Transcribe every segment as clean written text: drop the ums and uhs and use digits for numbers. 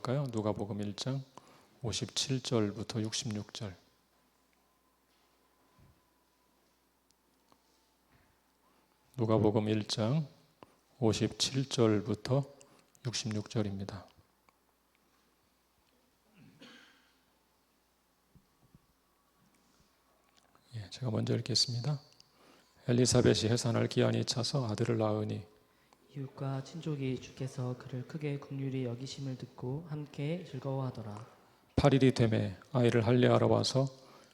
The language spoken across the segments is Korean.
할까요? 누가복음 1장 57절부터 66절. 누가복음 1장 57절부터 66절입니다. 제가 먼저 읽겠습니다. 엘리사벳이 해산할 기한이 차서 아들을 낳으니 이웃과 친족이 주께서 그를 크게 긍휼히 여기심을 듣고 함께 즐거워하더라. 8일이 되매 아이를 할례하러 와서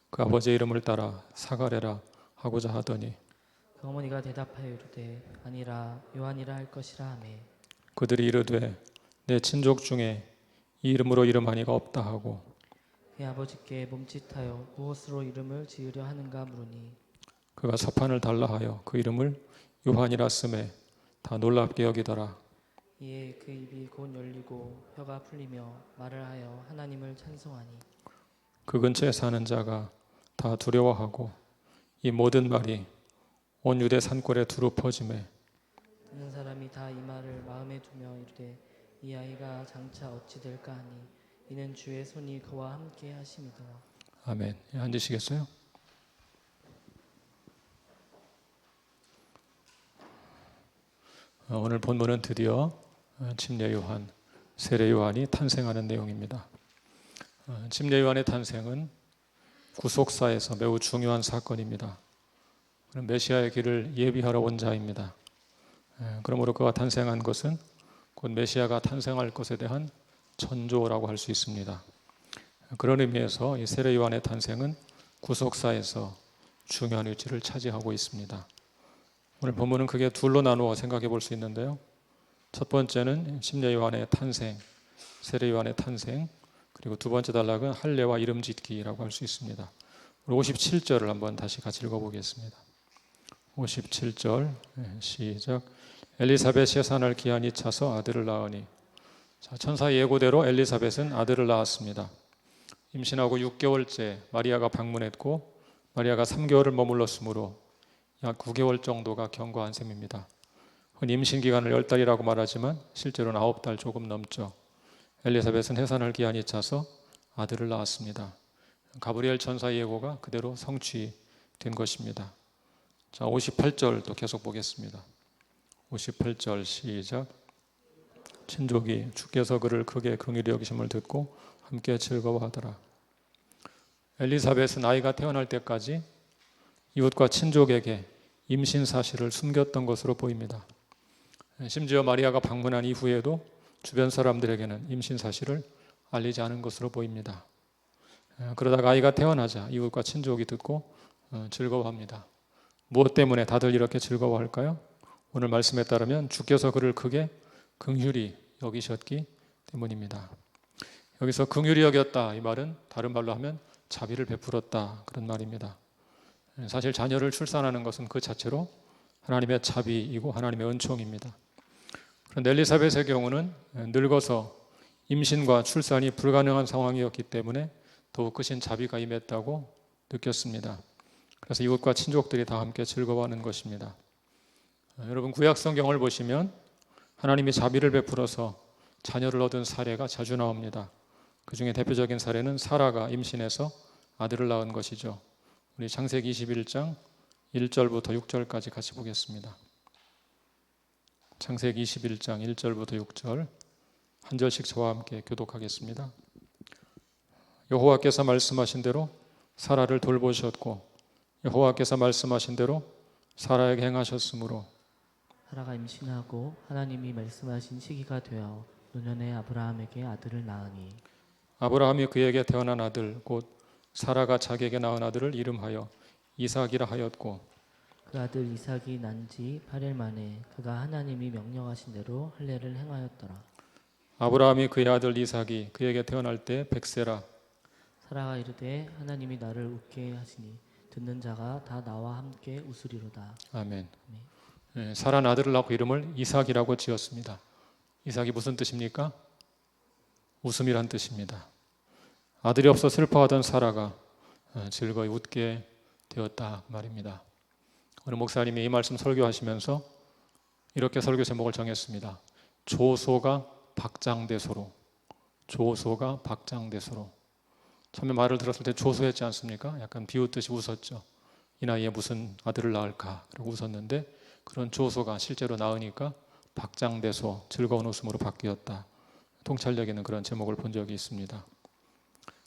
그 아버지의 이름을 따라 사가랴라 하고자 하더니 그 어머니가 대답하여 이르되 아니라 요한이라 할 것이라 하매 그들이 이르되 내 친족 중에 이 이름으로 이름하니가 없다 하고 그의 아버지께 몸짓하여 무엇으로 이름을 지으려 하는가 물으니 그가 서판을 달라 하여 그 이름을 요한이라 쓰매 다 놀랍게 여기더라. 이에 그 입이 곧 열리고 혀가 풀리며 말을 하여 하나님을 찬송하니 그 근처에 사는 자가 다 두려워하고 이 모든 말이 온 유대 산골에 두루 퍼지매 듣는 사람이 다 이 말을 마음에 두며 이르되 이 아이가 장차 어찌 될까 하니 이는 주의 손이 그와 함께 하심이더라. 아멘. 앉으시겠어요? 오늘 본문은 드디어 침례 요한, 세례 요한이 탄생하는 내용입니다. 침례 요한의 탄생은 구속사에서 매우 중요한 사건입니다. 그는 메시아의 길을 예비하러 온 자입니다. 그러므로 그가 탄생한 것은 곧 메시아가 탄생할 것에 대한 전조라고 할 수 있습니다. 그런 의미에서 이 세례 요한의 탄생은 구속사에서 중요한 위치를 차지하고 있습니다. 오늘 본문은 크게 둘로 나누어 생각해 볼 수 있는데요. 첫 번째는 침례 요한의 탄생, 세례 요한의 탄생, 그리고 두 번째 단락은 할례와 이름 짓기라고 할 수 있습니다. 57절을 한번 다시 같이 읽어보겠습니다. 57절 시작. 엘리사벳 해산할 기한이 차서 아들을 낳으니. 자, 천사의 예고대로 엘리사벳은 아들을 낳았습니다. 임신하고 6개월째 마리아가 방문했고 마리아가 3개월을 머물렀으므로 약 9개월 정도가 경과한 셈입니다. 흔히 임신 기간을 10달이라고 말하지만 실제로는 9달 조금 넘죠. 엘리사벳은 해산할 기한이 차서 아들을 낳았습니다. 가브리엘 천사의 예고가 그대로 성취된 것입니다. 자, 58절도 계속 보겠습니다. 58절 시작. 친족이 주께서 그를 크게 긍휼히 여기심을 듣고 함께 즐거워하더라. 엘리사벳은 아이가 태어날 때까지 이웃과 친족에게 임신 사실을 숨겼던 것으로 보입니다. 심지어 마리아가 방문한 이후에도 주변 사람들에게는 임신 사실을 알리지 않은 것으로 보입니다. 그러다가 아이가 태어나자 이웃과 친족이 듣고 즐거워합니다. 무엇 때문에 다들 이렇게 즐거워할까요? 오늘 말씀에 따르면 주께서 그를 크게 긍휼히 여기셨기 때문입니다. 여기서 긍휼히 여겼다 이 말은 다른 말로 하면 자비를 베풀었다 그런 말입니다. 사실 자녀를 출산하는 것은 그 자체로 하나님의 자비이고 하나님의 은총입니다. 그런데 엘리사벳의 경우는 늙어서 임신과 출산이 불가능한 상황이었기 때문에 더욱 크신 자비가 임했다고 느꼈습니다. 그래서 이웃과 친족들이 다 함께 즐거워하는 것입니다. 여러분 구약 성경을 보시면 하나님이 자비를 베풀어서 자녀를 얻은 사례가 자주 나옵니다. 그 중에 대표적인 사례는 사라가 임신해서 아들을 낳은 것이죠. 우리 창세기 21장 1절부터 6절까지 같이 보겠습니다. 창세기 21장 1절부터 6절 한 절씩 저와 함께 교독하겠습니다. 여호와께서 말씀하신 대로 사라를 돌보셨고 여호와께서 말씀하신 대로 사라에게 행하셨으므로 사라가 임신하고 하나님이 말씀하신 시기가 되어 노년에 아브라함에게 아들을 낳으니 아브라함이 그에게 태어난 아들 곧 사라가 자기에게 낳은 아들을 이름하여 이삭이라 하였고 그 아들 이삭이 난 지 8일 만에 그가 하나님이 명령하신 대로 할례를 행하였더라. 아브라함이 그의 아들 이삭이 그에게 태어날 때 100세라. 사라가 이르되 하나님이 나를 웃게 하시니 듣는 자가 다 나와 함께 웃으리로다. 아멘. 사라는 아들을 낳고 이름을 이삭이라고 지었습니다. 이삭이 무슨 뜻입니까? 웃음이란 뜻입니다. 아들이 없어 슬퍼하던 사라가 즐거이 웃게 되었다 말입니다. 오늘 목사님이 이 말씀 설교하시면서 이렇게 설교 제목을 정했습니다. 조소가 박장대소로. 조소가 박장대소로. 처음에 말을 들었을 때 조소했지 않습니까? 약간 비웃듯이 웃었죠. 이 나이에 무슨 아들을 낳을까? 그러고 웃었는데 그런 조소가 실제로 낳으니까 박장대소, 즐거운 웃음으로 바뀌었다. 통찰력 있는 그런 제목을 본 적이 있습니다.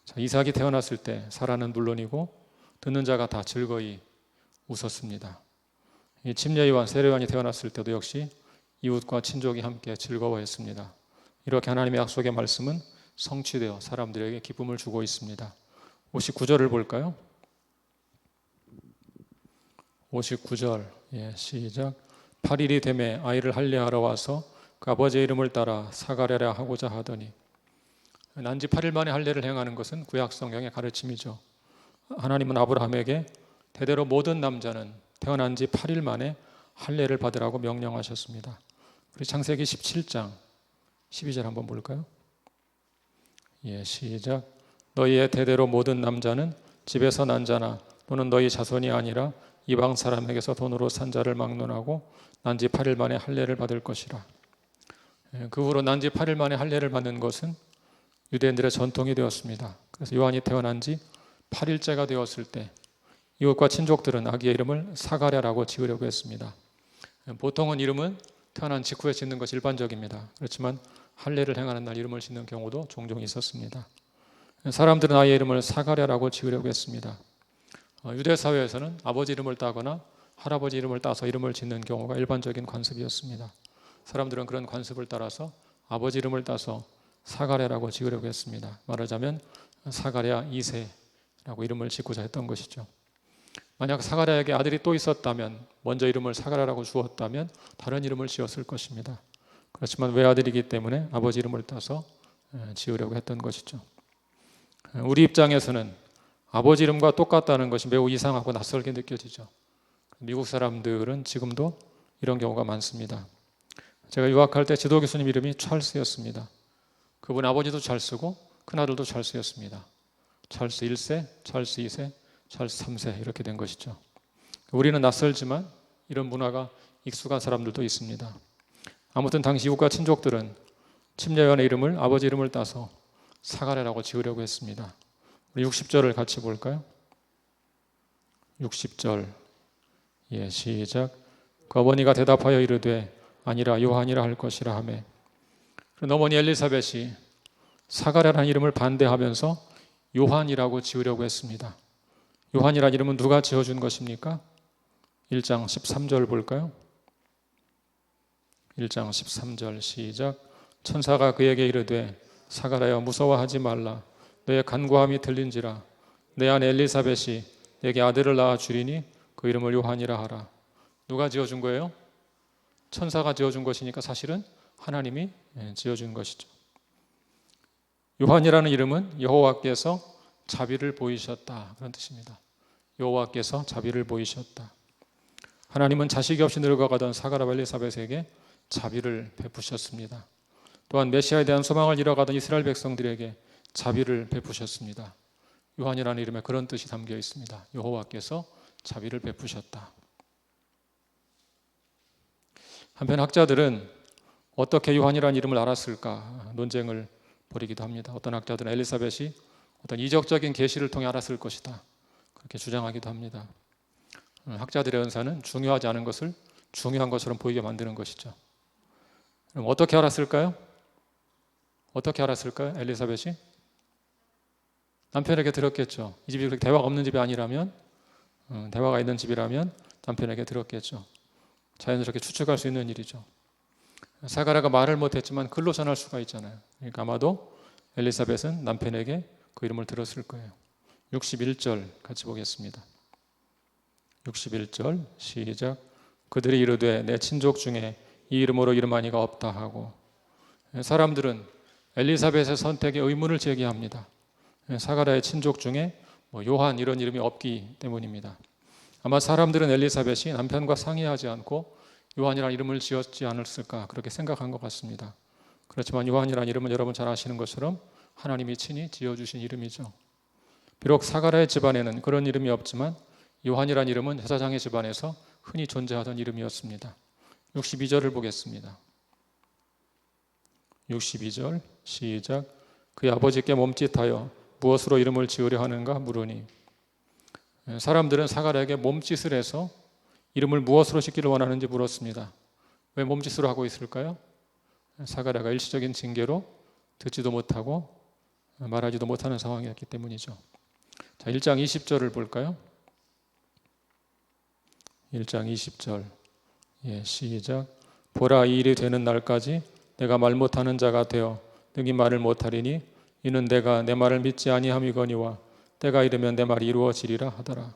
자, 이삭이 태어났을 때 사라는 물론이고 듣는 자가 다 즐거이 웃었습니다. 이 침례 요한, 세례 요한이 태어났을 때도 역시 이웃과 친족이 함께 즐거워했습니다. 이렇게 하나님의 약속의 말씀은 성취되어 사람들에게 기쁨을 주고 있습니다. 59절을 볼까요? 59절 시작. 8일이 되매 아이를 할례하러 와서 그 아버지의 이름을 따라 사가랴라 하고자 하더니. 난지 8일 만에 할례를 행하는 것은 구약 성경의 가르침이죠. 하나님은 아브라함에게 대대로 모든 남자는 태어난 지 8일 만에 할례를 받으라고 명령하셨습니다. 우리 창세기 17장 12절 한번 볼까요? 시작. 너희의 대대로 모든 남자는 집에서 난 자나 또는 너희 자손이 아니라 이방 사람에게서 돈으로 산 자를 막론하고 난지 8일 만에 할례를 받을 것이라. 그 후로 난지 8일 만에 할례를 받는 것은 유대인들의 전통이 되었습니다. 그래서 요한이 태어난 지 8일째가 되었을 때 이웃과 친족들은 아기의 이름을 사가랴라고 지으려고 했습니다. 보통은 이름은 태어난 직후에 짓는 것이 일반적입니다. 그렇지만 할례를 행하는 날 이름을 짓는 경우도 종종 있었습니다. 사람들은 아이의 이름을 사가랴라고 지으려고 했습니다. 유대 사회에서는 아버지 이름을 따거나 할아버지 이름을 따서 이름을 짓는 경우가 일반적인 관습이었습니다. 사람들은 그런 관습을 따라서 아버지 이름을 따서 사가랴라고 지으려고 했습니다. 말하자면 사가랴 2세라고 이름을 짓고자 했던 것이죠. 만약 사가랴에게 아들이 또 있었다면 먼저 이름을 사가랴라고 주었다면 다른 이름을 지었을 것입니다. 그렇지만 외아들이기 때문에 아버지 이름을 따서 지으려고 했던 것이죠. 우리 입장에서는 아버지 이름과 똑같다는 것이 매우 이상하고 낯설게 느껴지죠. 미국 사람들은 지금도 이런 경우가 많습니다. 제가 유학할 때 지도 교수님 이름이 찰스였습니다. 그분 아버지도 찰스고 큰아들도 찰스였습니다. 찰스 1세, 찰스 2세, 찰스 3세 이렇게 된 것이죠. 우리는 낯설지만 이런 문화가 익숙한 사람들도 있습니다. 아무튼 당시 이웃과 친족들은 침례요한의 이름을 아버지 이름을 따서 사가랴라고 지으려고 했습니다. 우리 60절을 같이 볼까요? 60절 시작. 그 어머니가 대답하여 이르되 아니라 요한이라 할 것이라 하매. 그런 어머니 엘리사벳이 사가랴라는 이름을 반대하면서 요한이라고 지으려고 했습니다. 요한이라는 이름은 누가 지어준 것입니까? 1장 13절 볼까요? 1장 13절 시작. 천사가 그에게 이르되 사가랴여 무서워하지 말라. 너의 간구함이 들린지라. 내 아내 엘리사벳이 내게 아들을 낳아 주리니 그 이름을 요한이라 하라. 누가 지어준 거예요? 천사가 지어준 것이니까 사실은 하나님이 지어준 것이죠. 요한이라는 이름은 여호와께서 자비를 보이셨다 그런 뜻입니다. 여호와께서 자비를 보이셨다. 하나님은 자식이 없이 늙어가던 사가랴와 엘리사벳에게 자비를 베푸셨습니다. 또한 메시아에 대한 소망을 잃어가던 이스라엘 백성들에게 자비를 베푸셨습니다. 요한이라는 이름에 그런 뜻이 담겨 있습니다. 여호와께서 자비를 베푸셨다. 한편 학자들은 어떻게 요한이라는 이름을 알았을까 논쟁을 벌이기도 합니다. 어떤 학자들은 엘리사벳이 어떤 이적적인 계시를 통해 알았을 것이다 그렇게 주장하기도 합니다. 학자들의 은사는 중요하지 않은 것을 중요한 것처럼 보이게 만드는 것이죠. 그럼 어떻게 알았을까요? 어떻게 알았을까요? 엘리사벳이 남편에게 들었겠죠. 이 집이 그렇게 대화가 없는 집이 아니라면 대화가 있는 집이라면 남편에게 들었겠죠. 자연스럽게 추측할 수 있는 일이죠. 사가랴가 말을 못했지만 글로 전할 수가 있잖아요. 그러니까 아마도 엘리사벳은 남편에게 그 이름을 들었을 거예요. 61절 같이 보겠습니다. 61절 시작. 그들이 이르되 내 친족 중에 이 이름으로 이름한 이가 없다 하고. 사람들은 엘리사벳의 선택에 의문을 제기합니다. 사가랴의 친족 중에 요한 이런 이름이 없기 때문입니다. 아마 사람들은 엘리사벳이 남편과 상의하지 않고 요한이라는 이름을 지었지 않았을까 그렇게 생각한 것 같습니다. 그렇지만 요한이라는 이름은 여러분 잘 아시는 것처럼 하나님이 친히 지어주신 이름이죠. 비록 사가랴의 집안에는 그런 이름이 없지만 요한이라는 이름은 제사장의 집안에서 흔히 존재하던 이름이었습니다. 62절을 보겠습니다. 62절 시작. 그의 아버지께 몸짓하여 무엇으로 이름을 지으려 하는가 물으니 사람들은 사가랴에게 몸짓을 해서 이름을 무엇으로 짓기를 원하는지 물었습니다. 왜 몸짓으로 하고 있을까요? 사가랴가 일시적인 징계로 듣지도 못하고 말하지도 못하는 상황이었기 때문이죠. 자, 1장 20절을 볼까요? 1장 20절. 시작. 보라, 이 일이 되는 날까지 내가 말 못하는 자가 되어 능히 말을 못하리니 이는 내가 내 말을 믿지 아니함이거니와 때가 이르면 내 말이 이루어지리라 하더라.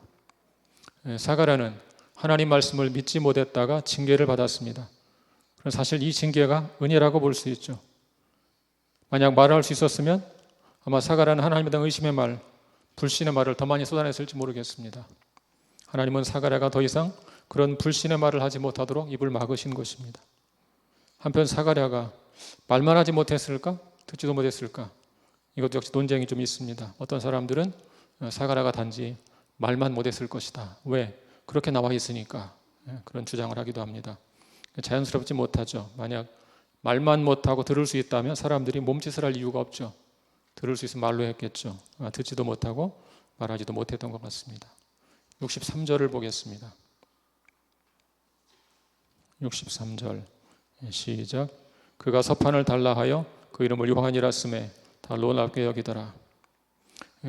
사가랴는 하나님 말씀을 믿지 못했다가 징계를 받았습니다. 사실 이 징계가 은혜라고 볼 수 있죠. 만약 말할 수 있었으면 아마 사가랴는 하나님에 대한 의심의 말, 불신의 말을 더 많이 쏟아냈을지 모르겠습니다. 하나님은 사가랴가 더 이상 그런 불신의 말을 하지 못하도록 입을 막으신 것입니다. 한편 사가랴가 말만 하지 못했을까? 듣지도 못했을까? 이것도 역시 논쟁이 좀 있습니다. 어떤 사람들은 사가랴가 단지 말만 못했을 것이다. 왜? 그렇게 나와 있으니까. 그런 주장을 하기도 합니다. 자연스럽지 못하죠. 만약 말만 못하고 들을 수 있다면 사람들이 몸짓을 할 이유가 없죠. 들을 수 있으면 말로 했겠죠. 듣지도 못하고 말하지도 못했던 것 같습니다. 63절을 보겠습니다. 63절 시작. 그가 서판을 달라 하여 그 이름을 요한이라 쓰매 다 놀랍게 여기더라.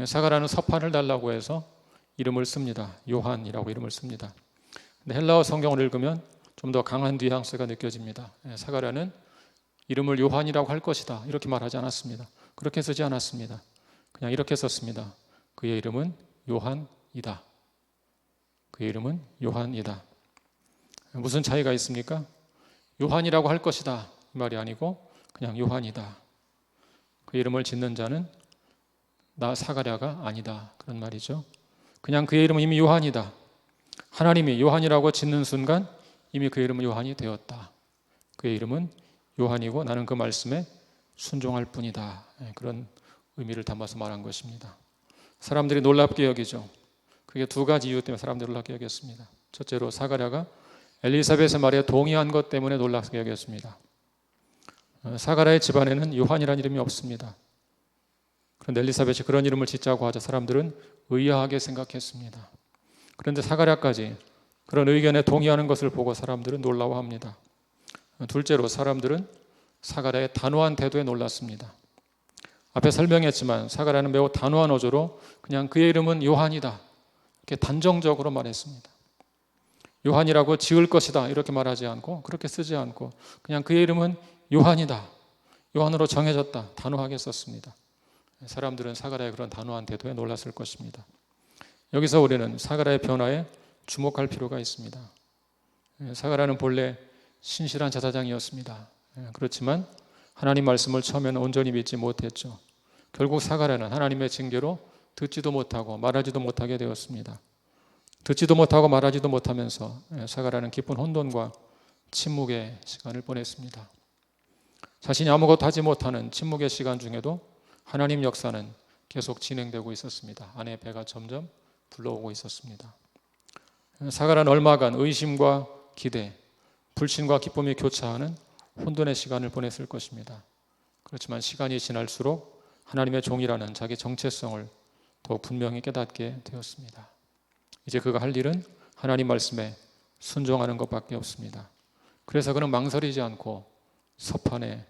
사가랴는 서판을 달라고 해서 이름을 씁니다. 요한이라고 이름을 씁니다. 근데 헬라어 성경을 읽으면 좀 더 강한 뉘앙스가 느껴집니다. 사가랴는 이름을 요한이라고 할 것이다 이렇게 말하지 않았습니다. 그렇게 쓰지 않았습니다. 그냥 이렇게 썼습니다. 그의 이름은 요한이다. 그의 이름은 요한이다. 무슨 차이가 있습니까? 요한이라고 할 것이다 이 말이 아니고 그냥 요한이다. 그 이름을 짓는 자는 나 사가랴가 아니다 그런 말이죠. 그냥 그의 이름은 이미 요한이다. 하나님이 요한이라고 짓는 순간 이미 그의 이름은 요한이 되었다. 그의 이름은 요한이고 나는 그 말씀에 순종할 뿐이다. 그런 의미를 담아서 말한 것입니다. 사람들이 놀랍게 여기죠. 그게 두 가지 이유 때문에 사람들이 놀랍게 여겼습니다. 첫째로 사가랴가 엘리사벳의 말에 동의한 것 때문에 놀랍게 여겼습니다. 사가랴의 집안에는 요한이라는 이름이 없습니다. 그런데 엘리사벳이 그런 이름을 짓자고 하자 사람들은 의아하게 생각했습니다. 그런데 사가랴까지 그런 의견에 동의하는 것을 보고 사람들은 놀라워합니다. 둘째로 사람들은 사가랴의 단호한 태도에 놀랐습니다. 앞에 설명했지만 사가랴는 매우 단호한 어조로 그냥 그의 이름은 요한이다 이렇게 단정적으로 말했습니다. 요한이라고 지을 것이다 이렇게 말하지 않고 그렇게 쓰지 않고 그냥 그의 이름은 요한이다. 요한으로 정해졌다. 단호하게 썼습니다. 사람들은 사가랴의 그런 단호한 태도에 놀랐을 것입니다. 여기서 우리는 사가랴의 변화에 주목할 필요가 있습니다. 사가랴는 본래 신실한 제사장이었습니다. 그렇지만 하나님 말씀을 처음에는 온전히 믿지 못했죠. 결국 사가랴는 하나님의 징계로 듣지도 못하고 말하지도 못하게 되었습니다. 듣지도 못하고 말하지도 못하면서 사가랴는 깊은 혼돈과 침묵의 시간을 보냈습니다. 자신이 아무것도 하지 못하는 침묵의 시간 중에도 하나님 역사는 계속 진행되고 있었습니다. 안에 배가 점점 불러오고 있었습니다. 사가랴는 얼마간 의심과 기대, 불신과 기쁨이 교차하는 혼돈의 시간을 보냈을 것입니다. 그렇지만 시간이 지날수록 하나님의 종이라는 자기 정체성을 더 분명히 깨닫게 되었습니다. 이제 그가 할 일은 하나님 말씀에 순종하는 것밖에 없습니다. 그래서 그는 망설이지 않고 서판에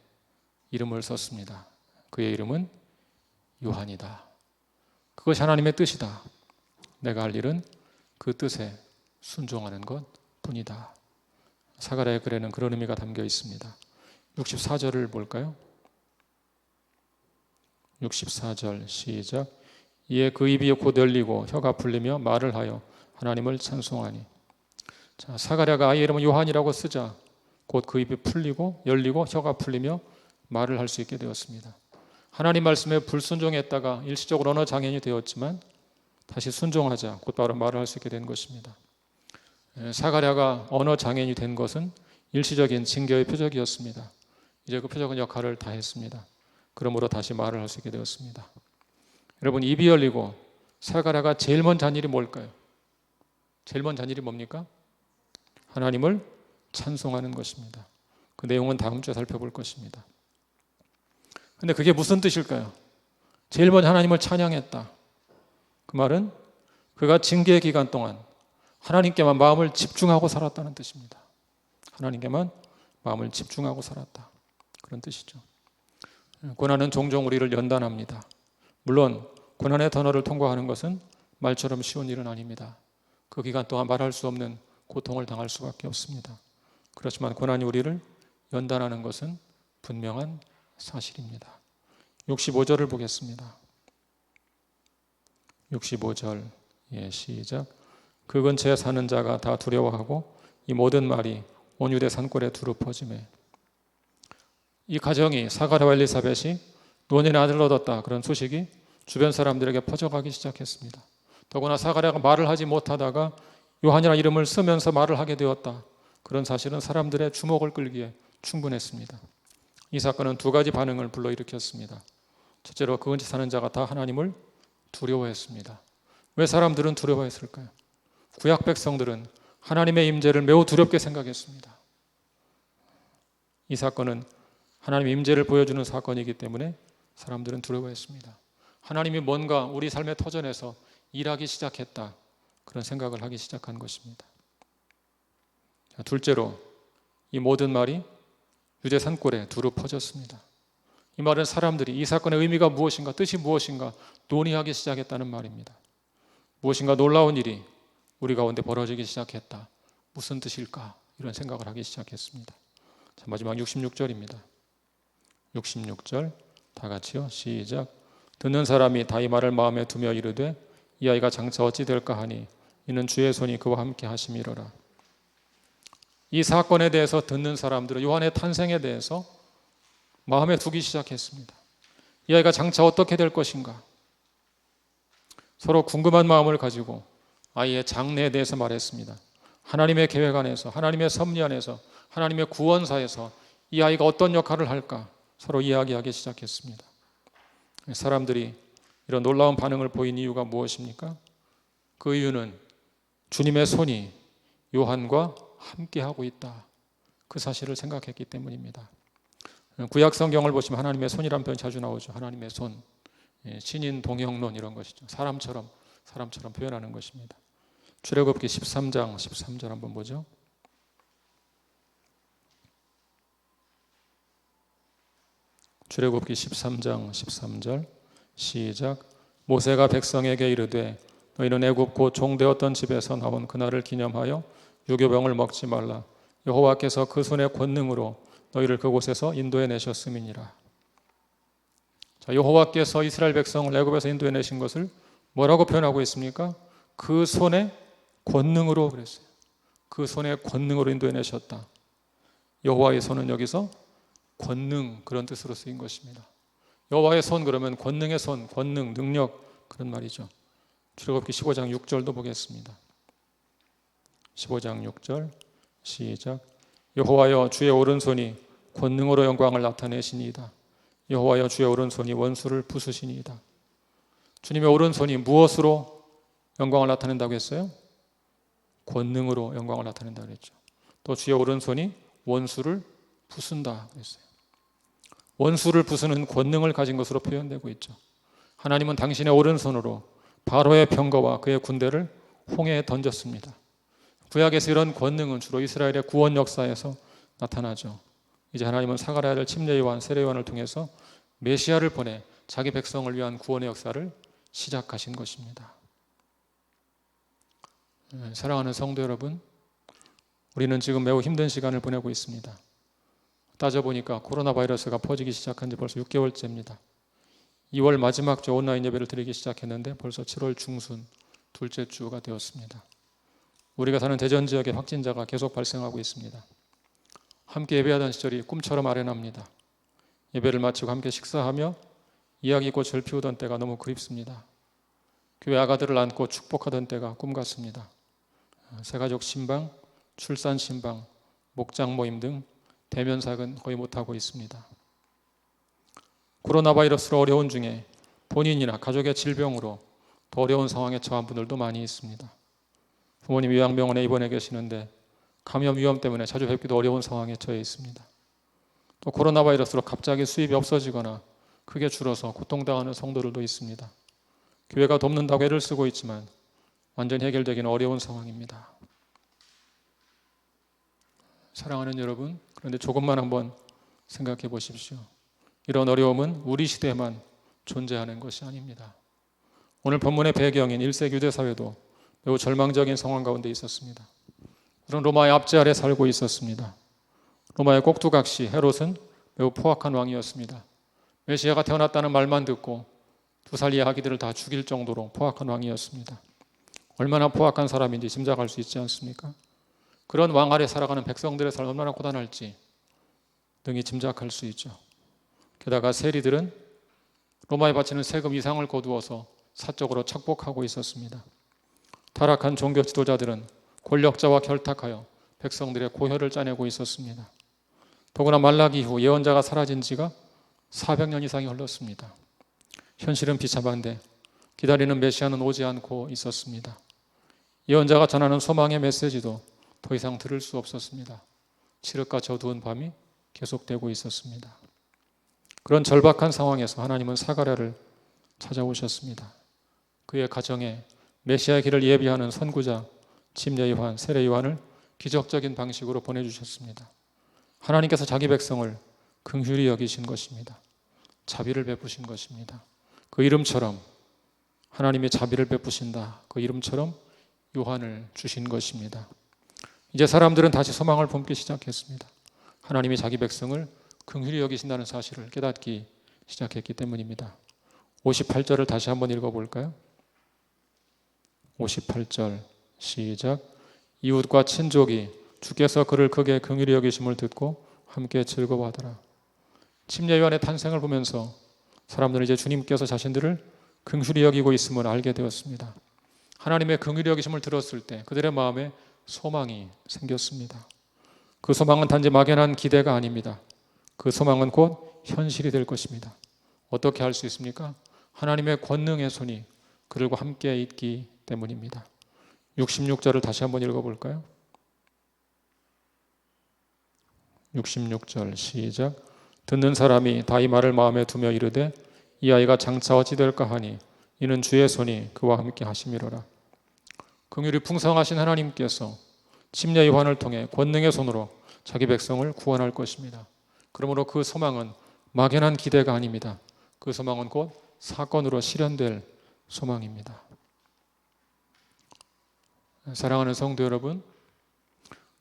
이름을 썼습니다. 그의 이름은 요한이다. 그것이 하나님의 뜻이다. 내가 할 일은 그 뜻에 순종하는 것 뿐이다. 사가랴의 글에는 그런 의미가 담겨 있습니다. 64절을 볼까요? 64절 시작. 이에 그 입이 곧 열리고 혀가 풀리며 말을 하여 하나님을 찬송하니. 자, 사가랴가 아이의 이름은 요한이라고 쓰자 곧 그 입이 풀리고 열리고 혀가 풀리며 말을 할 수 있게 되었습니다. 하나님 말씀에 불순종했다가 일시적으로 언어 장애인이 되었지만 다시 순종하자 곧바로 말을 할 수 있게 된 것입니다. 사가랴가 언어 장애인이 된 것은 일시적인 징계의 표적이었습니다. 이제 그 표적은 역할을 다했습니다. 그러므로 다시 말을 할 수 있게 되었습니다. 여러분, 입이 열리고 사가랴가 제일 먼저 한 일이 뭘까요? 제일 먼저 한 일이 뭡니까? 하나님을 찬송하는 것입니다. 그 내용은 다음 주에 살펴볼 것입니다. 근데 그게 무슨 뜻일까요? 제일 먼저 하나님을 찬양했다. 그 말은 그가 징계 기간 동안 하나님께만 마음을 집중하고 살았다는 뜻입니다. 하나님께만 마음을 집중하고 살았다. 그런 뜻이죠. 고난은 종종 우리를 연단합니다. 물론 고난의 터널을 통과하는 것은 말처럼 쉬운 일은 아닙니다. 그 기간 동안 말할 수 없는 고통을 당할 수밖에 없습니다. 그렇지만 고난이 우리를 연단하는 것은 분명한 사실입니다. 65절을 보겠습니다. 65절 시작. 그 근처에 사는 자가 다 두려워하고 이 모든 말이 온 유대 산골에 두루 퍼지매. 이 가정이 사가랴와 엘리사벳이 노년의 아들을 얻었다, 그런 소식이 주변 사람들에게 퍼져가기 시작했습니다. 더구나 사가랴가 말을 하지 못하다가 요한이라는 이름을 쓰면서 말을 하게 되었다, 그런 사실은 사람들의 주목을 끌기에 충분했습니다. 이 사건은 두 가지 반응을 불러일으켰습니다. 첫째로 그 근처에 사는 자가 다 하나님을 두려워했습니다. 왜 사람들은 두려워했을까요? 구약 백성들은 하나님의 임재를 매우 두렵게 생각했습니다. 이 사건은 하나님의 임재를 보여주는 사건이기 때문에 사람들은 두려워했습니다. 하나님이 뭔가 우리 삶의 터전에서 일하기 시작했다, 그런 생각을 하기 시작한 것입니다. 둘째로 이 모든 말이 유대 산골에 두루 퍼졌습니다. 이 말은 사람들이 이 사건의 의미가 무엇인가, 뜻이 무엇인가 논의하기 시작했다는 말입니다. 무엇인가 놀라운 일이 우리 가운데 벌어지기 시작했다. 무슨 뜻일까? 이런 생각을 하기 시작했습니다. 자, 마지막 66절입니다. 66절 다 같이요. 시작. 듣는 사람이 다 이 말을 마음에 두며 이르되 이 아이가 장차 어찌 될까 하니 이는 주의 손이 그와 함께 하심이로라. 이 사건에 대해서 듣는 사람들은 요한의 탄생에 대해서 마음에 두기 시작했습니다. 이 아이가 장차 어떻게 될 것인가? 서로 궁금한 마음을 가지고 아이의 장래에 대해서 말했습니다. 하나님의 계획 안에서, 하나님의 섭리 안에서, 하나님의 구원사에서 이 아이가 어떤 역할을 할까 서로 이야기하기 시작했습니다. 사람들이 이런 놀라운 반응을 보인 이유가 무엇입니까? 그 이유는 주님의 손이 요한과 함께하고 있다, 그 사실을 생각했기 때문입니다. 구약 성경을 보시면 하나님의 손이라는 표현이 자주 나오죠. 하나님의 손, 신인 동형론 이런 것이죠. 사람처럼 표현하는 것입니다. 출애굽기 13장 13절 한번 보죠. 출애굽기 13장 13절 시작. 모세가 백성에게 이르되 너희는 애굽 곧 종되었던 집에서 나온 그날을 기념하여 유교병을 먹지 말라. 여호와께서 그 손의 권능으로 너희를 그곳에서 인도해 내셨음이니라. 자, 여호와께서 이스라엘 백성을 애굽에서 인도해 내신 것을 뭐라고 표현하고 있습니까? 그 손의 권능으로 그랬어요. 그 손의 권능으로 인도해 내셨다. 여호와의 손은 여기서 권능, 그런 뜻으로 쓰인 것입니다. 여호와의 손 그러면 권능의 손, 권능, 능력, 그런 말이죠. 출애굽기 15장 6절도 보겠습니다. 15장 6절 시작. 여호와여 주의 오른손이 권능으로 영광을 나타내시니이다. 여호와여 주의 오른손이 원수를 부수시니이다. 주님의 오른손이 무엇으로 영광을 나타낸다고 했어요? 권능으로 영광을 나타낸다고 했죠. 또 주의 오른손이 원수를 부순다 그랬어요. 원수를 부수는 권능을 가진 것으로 표현되고 있죠. 하나님은 당신의 오른손으로 바로의 병거와 그의 군대를 홍해에 던졌습니다. 구약에서 이런 권능은 주로 이스라엘의 구원 역사에서 나타나죠. 이제 하나님은 사가랴를 침례 요한, 세례 요한을 통해서 메시아를 보내 자기 백성을 위한 구원의 역사를 시작하신 것입니다. 사랑하는 성도 여러분, 우리는 지금 매우 힘든 시간을 보내고 있습니다. 따져보니까 코로나 바이러스가 퍼지기 시작한 지 벌써 6개월째입니다. 2월 마지막 주 온라인 예배를 드리기 시작했는데 벌써 7월 중순 둘째 주가 되었습니다. 우리가 사는 대전 지역에 확진자가 계속 발생하고 있습니다. 함께 예배하던 시절이 꿈처럼 아련합니다. 예배를 마치고 함께 식사하며 이야기꽃을 피우던 때가 너무 그립습니다. 교회 아가들을 안고 축복하던 때가 꿈 같습니다. 새가족 신방, 출산 신방, 목장 모임 등 대면삭은 거의 못하고 있습니다. 코로나 바이러스로 어려운 중에 본인이나 가족의 질병으로 더 어려운 상황에 처한 분들도 많이 있습니다. 부모님 요양병원에 입원해 계시는데 감염 위험 때문에 자주 뵙기도 어려운 상황에 처해 있습니다. 또 코로나 바이러스로 갑자기 수입이 없어지거나 크게 줄어서 고통당하는 성도들도 있습니다. 교회가 돕는다고 애를 쓰고 있지만 완전히 해결되기는 어려운 상황입니다. 사랑하는 여러분, 그런데 조금만 한번 생각해 보십시오. 이런 어려움은 우리 시대에만 존재하는 것이 아닙니다. 오늘 본문의 배경인 1세기 유대 사회도 매우 절망적인 상황 가운데 있었습니다. 그런 로마의 압제 아래 살고 있었습니다. 로마의 꼭두각시 헤롯은 매우 포악한 왕이었습니다. 메시아가 태어났다는 말만 듣고 2살 이하 아기들을 다 죽일 정도로 포악한 왕이었습니다. 얼마나 포악한 사람인지 짐작할 수 있지 않습니까? 그런 왕 아래 살아가는 백성들의 삶 얼마나 고단할지 능히 짐작할 수 있죠. 게다가 세리들은 로마에 바치는 세금 이상을 거두어서 사적으로 착복하고 있었습니다. 타락한 종교 지도자들은 권력자와 결탁하여 백성들의 고혈을 짜내고 있었습니다. 더구나 말라기 이후 예언자가 사라진 지가 400년 이상이 흘렀습니다. 현실은 비참한데 기다리는 메시아는 오지 않고 있었습니다. 예언자가 전하는 소망의 메시지도 더 이상 들을 수 없었습니다. 칠흑과 저두운 밤이 계속되고 있었습니다. 그런 절박한 상황에서 하나님은 사가랴를 찾아오셨습니다. 그의 가정에 메시아의 길을 예비하는 선구자 침례 요한, 세례 요한을 기적적인 방식으로 보내주셨습니다. 하나님께서 자기 백성을 긍휼히 여기신 것입니다. 자비를 베푸신 것입니다. 그 이름처럼 하나님의 자비를 베푸신다. 그 이름처럼 요한을 주신 것입니다. 이제 사람들은 다시 소망을 품기 시작했습니다. 하나님이 자기 백성을 긍휼히 여기신다는 사실을 깨닫기 시작했기 때문입니다. 58절을 다시 한번 읽어볼까요? 58절 시작. 이웃과 친족이 주께서 그를 크게 긍휼히 여기심을 듣고 함께 즐거워하더라. 침례 요한의 탄생을 보면서 사람들은 이제 주님께서 자신들을 긍휼히 여기고 있음을 알게 되었습니다. 하나님의 긍휼히 여기심을 들었을 때 그들의 마음에 소망이 생겼습니다. 그 소망은 단지 막연한 기대가 아닙니다. 그 소망은 곧 현실이 될 것입니다. 어떻게 할 수 있습니까? 하나님의 권능의 손이 그들과 함께 있기 때문입니다. 66절을 다시 한번 읽어볼까요? 66절 시작. 듣는 사람이 다 이 말을 마음에 두며 이르되 이 아이가 장차 어찌 될까 하니 이는 주의 손이 그와 함께 하심이로라. 긍휼이 풍성하신 하나님께서 침례 요한을 통해 권능의 손으로 자기 백성을 구원할 것입니다. 그러므로 그 소망은 막연한 기대가 아닙니다. 그 소망은 곧 사건으로 실현될 소망입니다. 사랑하는 성도 여러분,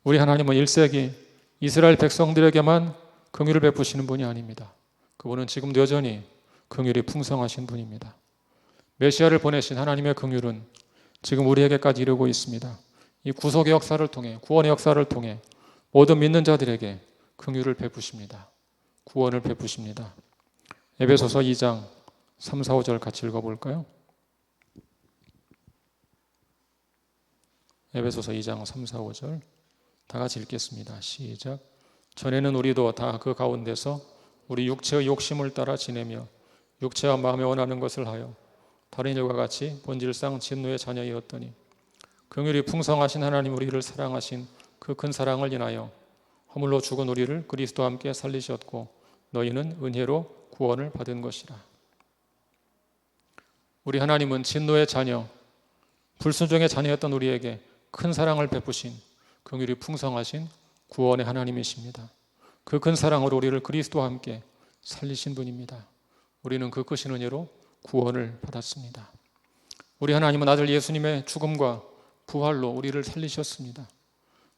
우리 하나님은 1세기 이스라엘 백성들에게만 긍휼을 베푸시는 분이 아닙니다. 그분은 지금도 여전히 긍휼이 풍성하신 분입니다. 메시아를 보내신 하나님의 긍휼은 지금 우리에게까지 이르고 있습니다. 이 구속의 역사를 통해, 구원의 역사를 통해 모든 믿는 자들에게 긍휼을 베푸십니다. 구원을 베푸십니다. 에베소서 2장 3, 4, 5절 같이 읽어볼까요? 에베소서 2장 3, 4, 5절 다 같이 읽겠습니다. 시작. 전에는 우리도 다 그 가운데서 우리 육체의 욕심을 따라 지내며 육체와 마음에 원하는 것을 하여 다른 일과 같이 본질상 진노의 자녀이었더니 긍휼이 풍성하신 하나님 우리를 사랑하신 그 큰 사랑을 인하여 허물로 죽은 우리를 그리스도와 함께 살리셨고 너희는 은혜로 구원을 받은 것이라. 우리 하나님은 진노의 자녀, 불순종의 자녀였던 우리에게 큰 사랑을 베푸신 긍휼이 풍성하신 구원의 하나님이십니다. 그 큰 사랑으로 우리를 그리스도와 함께 살리신 분입니다. 우리는 그 크신 은혜로 구원을 받았습니다. 우리 하나님은 아들 예수님의 죽음과 부활로 우리를 살리셨습니다.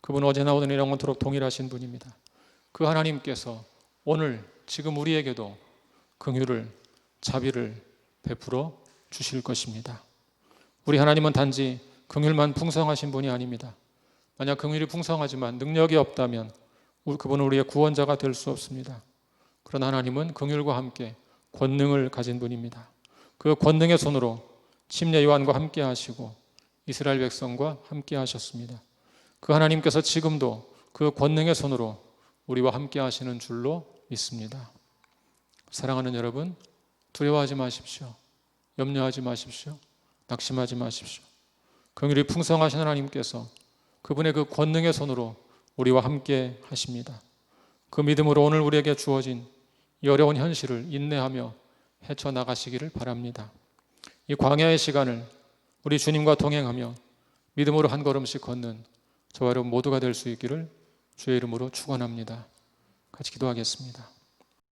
그분은 어제나 오늘 영원토록 동일하신 분입니다. 그 하나님께서 오늘 지금 우리에게도 긍휼을 자비를 베풀어 주실 것입니다. 우리 하나님은 단지 긍휼만 풍성하신 분이 아닙니다. 만약 긍휼이 풍성하지만 능력이 없다면 그분은 우리의 구원자가 될 수 없습니다. 그러나 하나님은 긍휼과 함께 권능을 가진 분입니다. 그 권능의 손으로 침례 요한과 함께 하시고 이스라엘 백성과 함께 하셨습니다. 그 하나님께서 지금도 그 권능의 손으로 우리와 함께 하시는 줄로 믿습니다. 사랑하는 여러분, 두려워하지 마십시오. 염려하지 마십시오. 낙심하지 마십시오. 긍휼이 풍성하신 하나님께서 그분의 그 권능의 손으로 우리와 함께 하십니다. 그 믿음으로 오늘 우리에게 주어진 이 어려운 현실을 인내하며 헤쳐나가시기를 바랍니다. 이 광야의 시간을 우리 주님과 동행하며 믿음으로 한 걸음씩 걷는 저와 여러분 모두가 될 수 있기를 주의 이름으로 축원합니다. 같이 기도하겠습니다.